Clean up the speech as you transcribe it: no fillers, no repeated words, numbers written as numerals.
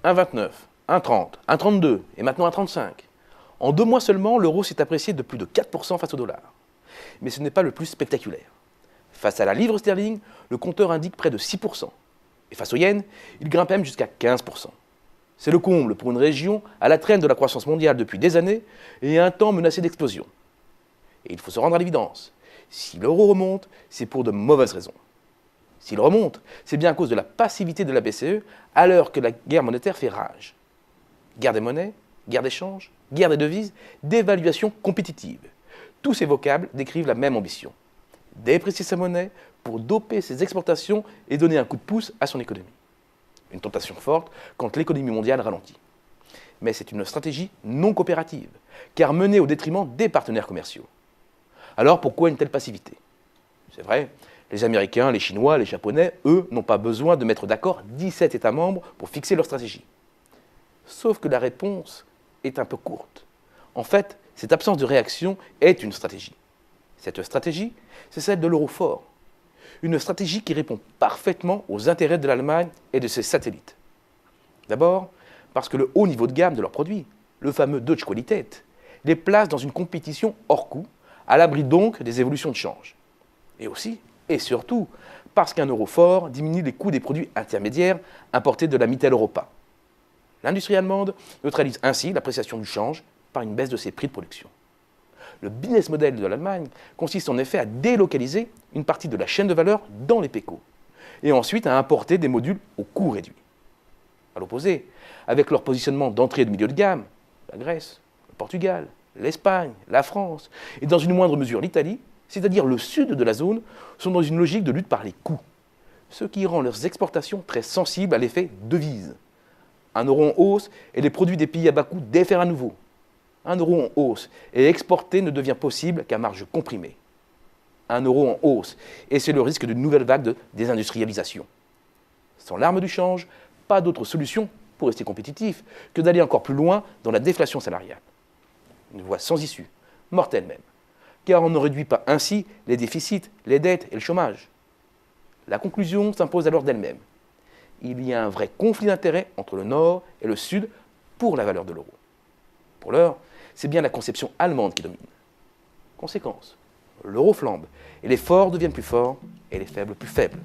1,29, 1,30, 1,32 et maintenant 1,35. En 2 mois seulement, l'euro s'est apprécié de plus de 4% face au dollar. Mais ce n'est pas le plus spectaculaire. Face à la livre sterling, le compteur indique près de 6%. Et face au yen, il grimpe même jusqu'à 15%. C'est le comble pour une région à la traîne de la croissance mondiale depuis des années et un temps menacé d'explosion. Et il faut se rendre à l'évidence. Si l'euro remonte, c'est pour de mauvaises raisons. S'il remonte, c'est bien à cause de la passivité de la BCE à l'heure que la guerre monétaire fait rage. Guerre des monnaies, guerre d'échange, guerre des devises, dévaluation compétitive. Tous ces vocables décrivent la même ambition. Déprécier sa monnaie pour doper ses exportations et donner un coup de pouce à son économie. Une tentation forte quand l'économie mondiale ralentit. Mais c'est une stratégie non coopérative, car menée au détriment des partenaires commerciaux. Alors pourquoi une telle passivité? C'est vrai, les Américains, les Chinois, les Japonais, eux, n'ont pas besoin de mettre d'accord 17 États membres pour fixer leur stratégie. Sauf que la réponse est un peu courte. En fait, cette absence de réaction est une stratégie. Cette stratégie, c'est celle de l'euro fort. Une stratégie qui répond parfaitement aux intérêts de l'Allemagne et de ses satellites. D'abord, parce que le haut niveau de gamme de leurs produits, le fameux Deutsche Qualität, les place dans une compétition hors coût, à l'abri donc des évolutions de change. Et aussi, et surtout, parce qu'un euro fort diminue les coûts des produits intermédiaires importés de la Mitteleuropa. L'industrie allemande neutralise ainsi l'appréciation du change par une baisse de ses prix de production. Le business model de l'Allemagne consiste en effet à délocaliser une partie de la chaîne de valeur dans les PECO, et ensuite à importer des modules au coût réduit. À l'opposé, avec leur positionnement d'entrée et de milieu de gamme, la Grèce, le Portugal, l'Espagne, la France, et dans une moindre mesure l'Italie, c'est-à-dire le sud de la zone, sont dans une logique de lutte par les coûts, ce qui rend leurs exportations très sensibles à l'effet devise. Un euro en hausse et les produits des pays à bas coût défèrent à nouveau. Un euro en hausse et exporter ne devient possible qu'à marge comprimée. Un euro en hausse et c'est le risque d'une nouvelle vague de désindustrialisation. Sans l'arme du change, pas d'autre solution pour rester compétitif que d'aller encore plus loin dans la déflation salariale. Une voie sans issue, mortelle même, car on ne réduit pas ainsi les déficits, les dettes et le chômage. La conclusion s'impose alors d'elle-même. Il y a un vrai conflit d'intérêts entre le Nord et le Sud pour la valeur de l'euro. Pour l'heure, c'est bien la conception allemande qui domine. Conséquence, l'euro flambe et les forts deviennent plus forts et les faibles plus faibles.